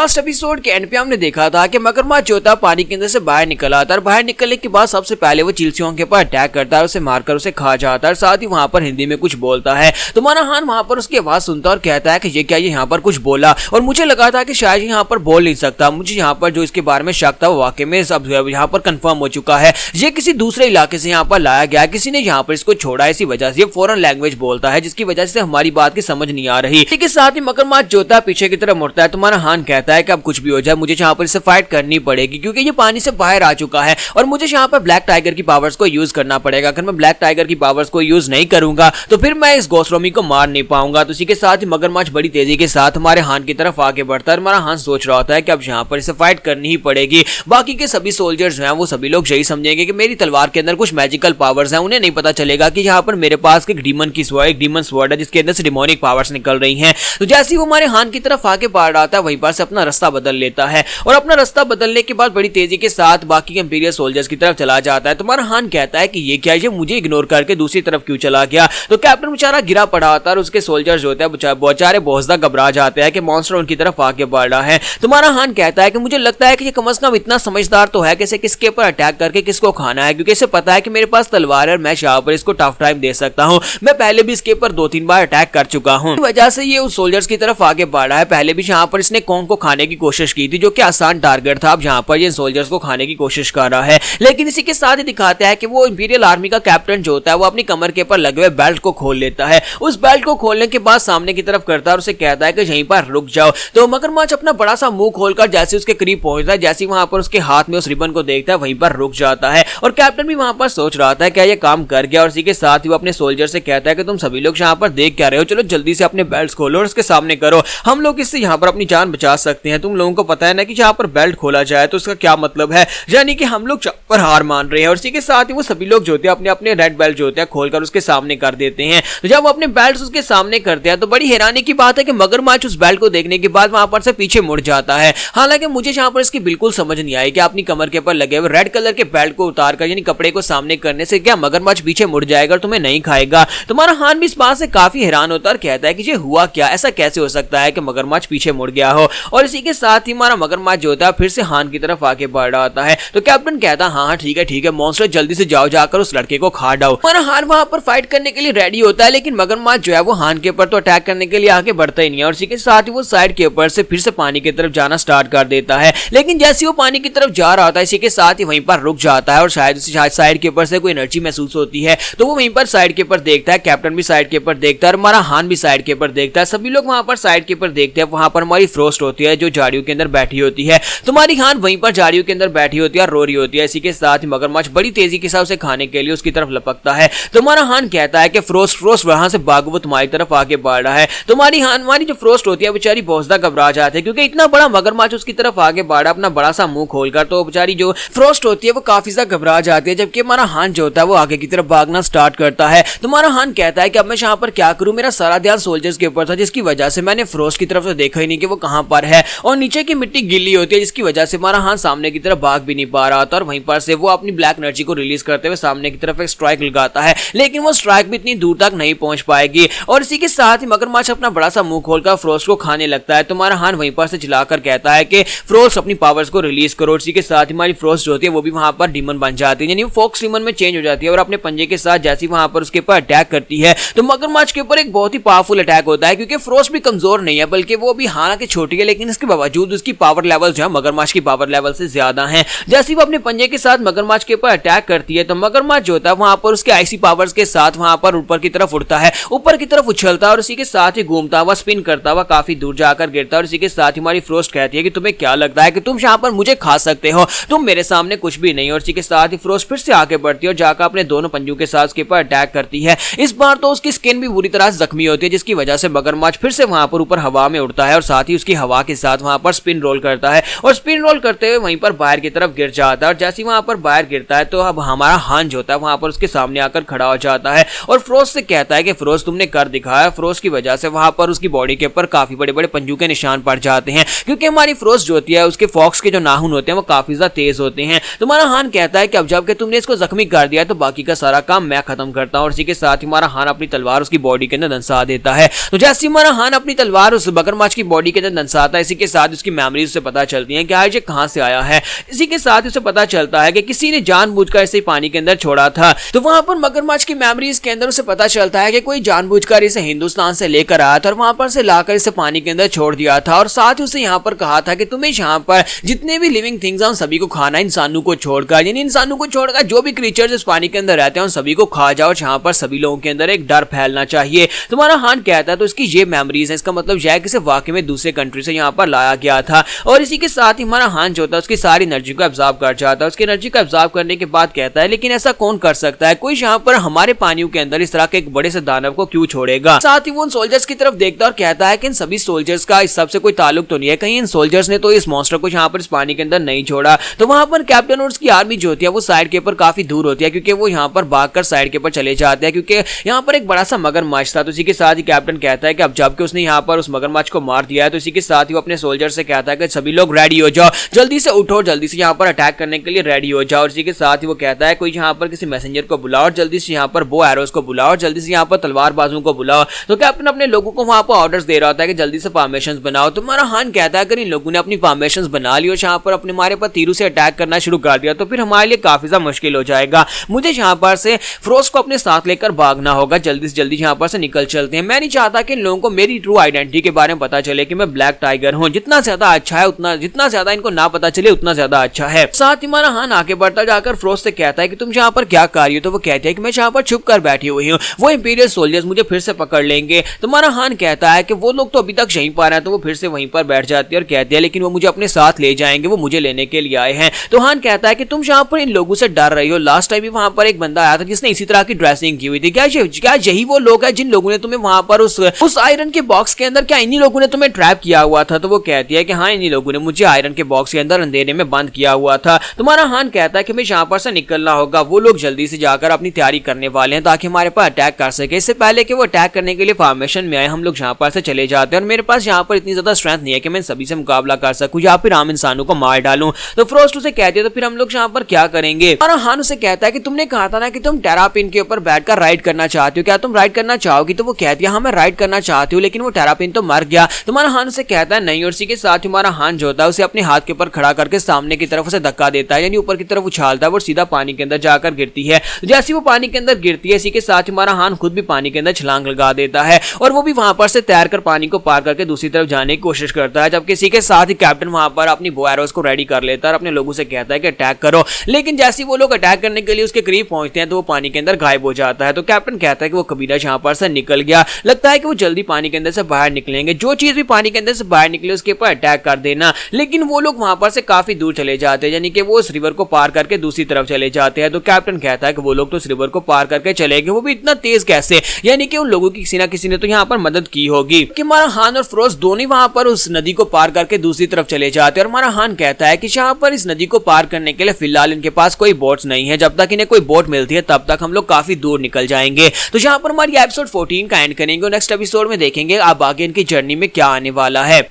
Last episode के and पे हमने देखा था कि मगरमच्छ जो था पानी के अंदर से बाहर निकल आता है और बाहर निकलने के बाद सबसे पहले वो चिलसियों के ऊपर अटैक करता है, उसे मारकर उसे खा जाता है। साथ ही वहां पर हिंदी में कुछ बोलता है तो मानाहान वहां पर उसकी आवाज सुनता है और कहता है कि ये क्या, ये यहाँ पर कुछ बोला और मुझे लगा था कि शायद यहाँ पर बोल नहीं सकता। मुझे यहाँ पर जो इसके बारे में शक था वो वाकई में सब यहाँ पर कंफर्म हो चुका है। ये किसी दूसरे इलाके से यहाँ पर लाया गया, किसी ने यहाँ पर इसको छोड़ा, इसी वजह से ये फॉरेन लैंग्वेज बोलता है जिसकी वजह से हमारी बात की समझ नहीं आ रही। इसके साथ ही मगरमच्छ जो था पीछे की तरफ मुड़ता है तो मानाहान कहता है कि अब कुछ भी हो जाए मुझे यहाँ पर इसे फाइट करनी पड़ेगी क्योंकि ये पानी से बाहर आ चुका है और मुझे यहाँ पर ब्लैक टाइगर की पावर्स को यूज करना पड़ेगा। अगर मैं ब्लैक टाइगर की पावर्स को यूज नहीं करूंगा तो फिर मैं इस गोस्रोमी को मार नहीं पाऊंगा। तो इसी के साथ ही मगरमच्छ बड़ी तेजी के साथ हमारे हान की तरफ आगे बढ़ता है। हमारा हान सोच रहा होता है कि अब यहाँ पर इसे फाइट करनी ही पड़ेगी। बाकी के सभी सोल्जर्स हैं वो सभी लोग यही समझेंगे कि मेरी तलवार के अंदर कुछ मैजिकल पावर्स हैं, उन्हें नहीं पता चलेगा कि यहाँ पर मेरे पास एक डीमन स्वॉर्ड है जिसके अंदर से डिमोनिक पावर्स निकल रही हैं। तो जैसे ही वो हमारे हान की तरफ आगे बढ़ रहा था वहीं पर से अपना रास्ता बदल लेता है और अपना रास्ता बदलने के बाद बड़ी तेजी के साथ बाकी के इंपीरियल सोल्जर्स की तरफ चला जाता है। तो हमारा हान कहता है कि ये क्या, ये मुझे इग्नोर करके दूसरी तरफ क्यों चला गया। तो कैप्टन बेचारा गिरा पड़ा होता है और उसके सोल्जर्स जो होते हैं बेचारे बहुत ज्यादा घबरा जाते हैं कि मॉन्स्टर उनकी तरफ आगे बढ़ रहा है। तो हमारा हान कहता है कि मुझे लगता है कि ये कम से कम इतना समझदार तो है कि इसे किसके ऊपर अटैक करके किसको खाना है, क्योंकि इसे पता है कि मेरे पास तलवार है और मैं यहाँ पर इसको टफ टाइम दे सकता हूँ। मैं पहले भी इसके ऊपर 2-3 बार अटैक कर चुका हूँ, वजह से ये उस सोल्जर्स की तरफ आगे बढ़ रहा है। पहले भी यहाँ पर इसने कॉन्ग को खाने की कोशिश की थी जो कि आसान टारगेट था। अब यहाँ पर ये सोल्जर्स को खाने की कोशिश कर रहा है, लेकिन इसी के साथ ही दिखाता है कि वो इंपीरियल आर्मी का कैप्टन जो होता है वो अपनी कमर के ऊपर लगे हुए बेल्ट को खोल लेता है। उस बेल्ट को खोलने के बाद सामने की तरफ करता है और उसे कहता है कि यहीं पर रुक जाओ। तो मगरमच्छ अपना बड़ा सा मुंह खोलकर जैसे उसके करीब पहुंचता है, जैसे वहां पर उसके हाथ में उस रिबन को देखता है वहीं पर रुक जाता है। और कैप्टन भी वहां पर सोच रहा था क्या ये काम कर गया, और इसी के साथ ही वो अपने सोल्जर से कहता है कि तुम सभी लोग यहाँ पर देख क्या रहे हो, चलो जल्दी से अपने बेल्ट खोलो और उसके सामने करो, हम लोग इससे यहाँ पर अपनी जान बचा सकते हैं। तुम लोगों को पता है ना कि यहाँ पर बेल्ट खोला जाए तो उसका क्या मतलब है, यानी कि हम लोग पर हार मान रहे हैं। और इसी के साथ ही वो सभी लोग जो होते हैं अपने अपने रेड बेल्ट जो होते हैं खोलकर उसके सामने कर देते हैं। तो जब वो अपने बेल्ट उसके सामने करते हैं तो बड़ी हैरानी की बात है कि मगरमच्छ उस बेल्ट को देखने के बाद वहां पर से पीछे मुड़ जाता है। हालांकि मुझे यहाँ पर इसकी बिल्कुल समझ नहीं आई कि अपनी कमर के ऊपर लगे हुए रेड कलर के बेल्ट को उतारकर यानी कपड़े को सामने करने से क्या मगरमच्छ पीछे मुड़ जाएगा और तुम्हें नहीं खाएगा। तुम्हारा हान भी इस बात से काफी हैरान होता है और कहता है कि ये हुआ क्या, ऐसा कैसे हो सकता है कि मगरमच्छ पीछे मुड़ गया हो। और इसी के साथ ही हमारा मगरमच्छ जो होता है फिर से हान की तरफ आगे बढ़ रहा होता है। तो कैप्टन कहता है हाँ ठीक है मॉन्स्टर जल्दी से जाओ, जाकर उस लड़के को खा डालो। हमारा हान वहां पर फाइट करने के लिए रेडी होता है, लेकिन मगरमच्छ जो है वो हान के ऊपर तो अटैक करने के लिए आगे बढ़ता ही नहीं है। और इसी के साथ ही वो साइड के ऊपर से फिर से पानी की तरफ जाना स्टार्ट कर देता है, लेकिन जैसे वो पानी की तरफ जा रहा होता है इसी के साथ ही वहीं पर रुक जाता है और शायद उसे साइड के ऊपर से कोई एनर्जी महसूस होती है। तो वो वहीं पर साइड के ऊपर देखता है, कैप्टन भी साइड के ऊपर देखता है और हमारा हान भी साइड के ऊपर देखता है। सभी लोग वहां पर साइड के ऊपर देखते हैं। वहां पर हमारी फ्रोस्ट होती है जो झाड़ियों के अंदर बैठी होती है। तुम्हारी हान वहीं पर झाड़ियों के अंदर बैठी होती है और रो रही होती है। इसी के साथ ही मगरमच्छ बड़ी तेजी के साथ उसे खाने के लिए उसकी तरफ लपकता है। तुम्हारा हान कहता है कि फ्रोस्ट वहां से भागो, वो तुम्हारी तरफ आगे बढ़ रहा है। तुम्हारी हान हमारी जो फ्रोस्ट होती है बेचारी बहुत ज्यादा घबरा जाती है क्योंकि इतना बड़ा मगरमच्छ उसकी तरफ आगे बढ़ रहा है अपना बड़ा सा मुंह खोलकर। तो बेचारी जो फ्रोस्ट होती है वो काफी ज्यादा घबरा जाती है, जबकि हमारा हान जो होता है वो आगे की तरफ भागना स्टार्ट करता है। तुम्हारा हान कहता है कि अब मैं यहाँ पर क्या करूं, मेरा सारा ध्यान सोल्जर्स के ऊपर था जिसकी वजह से मैंने फ्रोस्ट की तरफ से देखा ही नहीं कि वो कहां पर है, और नीचे की मिट्टी गीली होती है जिसकी वजह से हमारा हान सामने की तरफ भाग भी नहीं पा रहा था। और वहीं पर से वो अपनी ब्लैक एनर्जी को रिलीज करते हुए सामने की तरफ एक स्ट्राइक लगाता है, लेकिन वो स्ट्राइक भी इतनी दूर तक नहीं पहुंच पाएगी। और इसी के साथ ही मगरमच्छ अपना बड़ा सा मुंह खोलकर फ्रोस्ट को खाने लगता है। तुम्हारा हान वहीं पर से चिल्लाकर कहता है कि फ्रोस्ट अपनी पावर्स को रिलीज करो। इसी के साथ ही हमारी फ्रोस्ट जो होती है वो भी वहां पर डीमन बन जाती है, यानी वो फॉक्स डीमन में चेंज हो जाती है और अपने पंजे के साथ जैसे ही वहां पर उसके ऊपर अटैक करती है तो मगरमच्छ के ऊपर एक बहुत ही पावरफुल अटैक होता है क्योंकि फ्रोस्ट भी कमजोर नहीं है बल्कि वो भी हालांकि छोटी है, लेकिन इसके बावजूद उसकी पावर लेवल जो है मगरमच्छ की पावर लेवल से ज्यादा है। जैसे वो अपने पंजे के साथ मगरमच्छ के ऊपर अटैक करती है तो मगरमच्छ जो होता है वहां पर उसके आईसी पावर्स के साथ वहां पर ऊपर की तरफ उड़ता है, ऊपर की तरफ उछलता है और इसी के साथ ही घूमता हुआ स्पिन करता हुआ काफी दूर जाकर गिरता है। और इसी के साथ ही हमारी फ्रोस्ट कहती है कि तुम्हें क्या लगता है कि तुम यहाँ पर मुझे खा सकते हो, तुम मेरे सामने कुछ भी नहीं। और इसी के साथ ही फ्रोस्ट फिर से आगे बढ़ती है और जाकर अपने दोनों पंजों के साथ उसके ऊपर अटैक करती है। इस बार तो उसकी स्किन भी बुरी तरह से जख्मी होती है जिसकी वजह से मगरमच्छ फिर से वहां पर ऊपर हवा में उड़ता है और साथ ही उसकी हवा के साथ वहां पर स्पिन रोल करता है और स्पिन रोल करते हुए वहीं पर बाहर की तरफ गिर जाता है। और जैसे वहां पर बाहर गिरता है तो अब हमारा हान जो होता है वहां पर उसके सामने आकर खड़ा हो जाता है और फ्रोस्ट से कहता है कि फ्रोस्ट तुमने कर दिखाया। फ्रोस्ट की वजह से वहां पर उसकी बॉडी के ऊपर काफी बड़े बड़े पंजों के निशान पड़ जाते हैं क्योंकि हमारी फ्रोस्ट जो होती है उसके फॉक्स के जो नाखून होते हैं वो काफी ज्यादा तेज होते हैं। तुम्हारा हान कहता है कि अब जब तुमने इसको जख्मी कर दिया तो बाकी का सारा काम मैं खत्म करता हूं। और इसी के साथ ही हमारा हान अपनी तलवार उसकी बॉडी के अंदर दंसा देता है। तो जैसे हमारा हान अपनी तलवार उस मगरमच्छ की बॉडी के अंदर दंसाता है इसी के साथ उसकी मेमोरीज से पता चलती हैं कि आज ये कहां से आया है। इसी के साथ उसे पता चलता है कि किसी ने जानबूझकर इसे पानी के अंदर छोड़ा था। तो वहां पर मगरमच्छ की मेमोरीज के अंदर उसे पता चलता है कि कोई जानबूझकर इसे हिंदुस्तान से लेकर आया था और वहां पर से लाकर इसे पानी के अंदर छोड़ दिया था और साथ ही उसे यहाँ पर कहा था कि तुम्हें यहाँ पर जितने भी लिविंग थिंग्स हैं उन सभी को खाना, इंसानों को छोड़कर, यानी इंसानों को छोड़कर जो भी क्रीचर्स इस पानी के अंदर रहते हैं उन सभी को खा जाओ। यहाँ पर सभी लोगों के अंदर एक डर फैलना चाहिए। तुम्हारा हान कहता है तो इसकी ये मेमोरीज है, इसका मतलब यह है कि वाकई में दूसरे कंट्री से यहाँ पर लाया गया था। और इसी के साथ ही हमारा हान जो होता है उसकी सारी एनर्जी को एब्जॉर्ब कर जाता है। उसकी एनर्जी को एब्जॉर्ब करने के बाद कहता है लेकिन ऐसा कौन कर सकता है, कोई यहाँ पर हमारे पानियों के अंदर इस तरह के एक बड़े से दानव को क्यों छोड़ेगा। साथ ही वो उन सोल्जर्स की तरफ देखता है और कहता है कि इन सभी सोल्जर्स का इस सबसे कोई ताल्लुक तो नहीं है, कहीं इन सोल्जर्स ने तो इस मॉन्स्टर को यहाँ पर इस पानी के अंदर नहीं छोड़ा। तो वहां पर कैप्टन और उसकी आर्मी जो होती है वो साइड के ऊपर काफी दूर होती है क्योंकि वो यहाँ पर भागकर साइड के ऊपर चले जाते हैं क्योंकि यहाँ पर एक बड़ा सा मगरमच्छ था। तो इसी के साथ ही कैप्टन कहता है कि अब जबकि उसने यहाँ पर उस मगरमच्छ को मार दिया है तो इसी के साथ ही वो अपने सोल्जर से कहता है कि सभी लोग रेडी हो जाओ, जल्दी से उठो, जल्दी से यहाँ पर अटैक करने के लिए रेडी हो जाओ। और इसी के साथ ही वो कहता है कोई यहाँ पर किसी मैसेंजर को बुलाओ और जल्दी से यहाँ पर बो एरोस को बुलाओ और जल्दी से यहाँ पर तलवारबाजों को बुलाओ। तो कैप्टन अपने लोगों को वहां पर ऑर्डर्स दे रहा होता है कि जल्दी से फॉर्मेशंस बनाओ। तुम्हारा हान कहता है अगर इन लोगों ने अपनी फॉर्मेशंस बना ली और यहाँ पर अपने हमारे पर तीरों से अटैक करना शुरू कर दिया तो फिर हमारे लिए काफी ज्यादा मुश्किल हो जाएगा। मुझे यहाँ पर से फ्रोस्ट को अपने साथ लेकर भागना होगा, जल्दी से जल्दी यहाँ पर से निकल चलते हैं। मैं नहीं चाहता कि इन लोगों को मेरी ट्रू आइडेंटिटी के बारे में पता चले कि मैं ब्लैक टाइगर हूँ। जितना ज्यादा अच्छा है उतना, जितना ज्यादा इनको ना पता चले उतना ज्यादा अच्छा है। साथ ही हमारा हान आगे बढ़ता जाकर फ्रोस्ट से कहता है कि तुम यहाँ पर क्या कर रही हो। तो वो कहती है कि मैं यहाँ पर छुप कर बैठी हुई हूँ, वो इंपीरियल सोल्जर्स मुझे फिर से पकड़ लेंगे। तुम्हारा हान कहता है कि वो लोग तो अभी तक यहीं पर हैं। तो वो फिर से वहीं पर बैठ जाती है और कहती है लेकिन वो मुझे अपने साथ ले जाएंगे, वो मुझे लेने के लिए आए हैं। तो हान कहता है कि तुम यहाँ पर इन लोगों से डर रही हो, लास्ट टाइम भी वहां पर एक बंदा आया था जिसने इसी तरह की ड्रेसिंग की हुई थी। क्या यही वो लोग हैं जिन लोगों ने तुम्हें वहां पर उस आयरन के बॉक्स के अंदर, क्या इन्हीं लोगों ने तुम्हें ट्रैप किया हुआ था। तो वो कहती है कि हाँ, इन्हीं लोगों ने मुझे आयरन के बॉक्स के अंदर अंधेरे में बंद किया हुआ था। तुम्हारा हान कहता है कि हमें यहाँ पर से निकलना होगा। वो लोग जल्दी से जाकर अपनी तैयारी करने वाले हैं ताकि हमारे पर अटैक कर सके। इससे पहले कि वो अटैक करने के लिए फॉर्मेशन में आए हम लोग यहाँ पर से चले जाते हैं और मेरे पास यहाँ पर इतनी ज्यादा स्ट्रेंथ नहीं है कि मैं सभी से मुकाबला कर सकूं या फिर आम इंसानों को मार डालूं। तो फ्रोस्ट उसे कहती है तो फिर हम लोग यहाँ पर क्या करेंगे। और हान उसे कहता है कि तुमने कहा था ना कि तुम टेरापिन के ऊपर बैठकर राइड करना चाहती हो, क्या तुम राइड करना चाहोगी। तो वो कहती है हाँ मैं राइड करना चाहती हूँ लेकिन वो टेरापिन तो मर गया। तुम्हारा हान उसे कहता है नहीं। और इसी के साथ हमारा हान जो होता है उसे अपने हाथ के ऊपर खड़ा करके सामने की तरफ उसे धक्का देता है, यानी ऊपर की तरफ उछालता है, वो सीधा पानी के अंदर जाकर गिरती है। जैसे वो पानी के अंदर गिरती है इसी के साथ हमारा हान खुद भी पानी के अंदर छलांग लगा देता है और वो भी वहां पर से तैर कर पानी को पार करके दूसरी तरफ जाने की कोशिश करता है। जबकि इसी के साथ ही कैप्टन वहां पर अपनी बो एरोस को रेडी कर लेता है और अपने लोगों से कहता है कि अटैक करो। लेकिन जैसे वो लोग अटैक करने के लिए उसके करीब पहुंचते हैं तो वो पानी के अंदर गायब हो जाता है। तो कैप्टन कहता है कि वो कबीला यहाँ पर से निकल गया, लगता है कि वो जल्दी पानी के अंदर से बाहर निकलेंगे, जो चीज भी पानी के अंदर से बाहर निकले उसके ऊपर अटैक कर देना। लेकिन वो लोग वहां पर से काफी दूर चले जाते हैं, यानी कि वो उस रिवर को पार करके दूसरी तरफ चले जाते हैं। तो कैप्टन कहता है कि वो लोग तो उस रिवर को पार करके चले गए, वो भी इतना तेज कैसे, यानी कि उन लोगों की किसी ना किसी ने तो यहाँ पर मदद की होगी। कि हमारा हान और फ्रोस्ट दोनों वहां पर उस नदी को पार करके दूसरी तरफ चले जाते हैं और हमारा हान कहता है कि यहाँ पर इस नदी को पार करने के लिए फिलहाल इनके पास कोई बोट्स नहीं है, जब तक इन्हें कोई बोट मिलती है तब तक हम लोग काफी दूर निकल जाएंगे। तो यहाँ पर हमारी एपिसोड 14 का एंड करेंगे और नेक्स्ट एपिसोड में देखेंगे अब आगे इनकी जर्नी में क्या आने वाला है।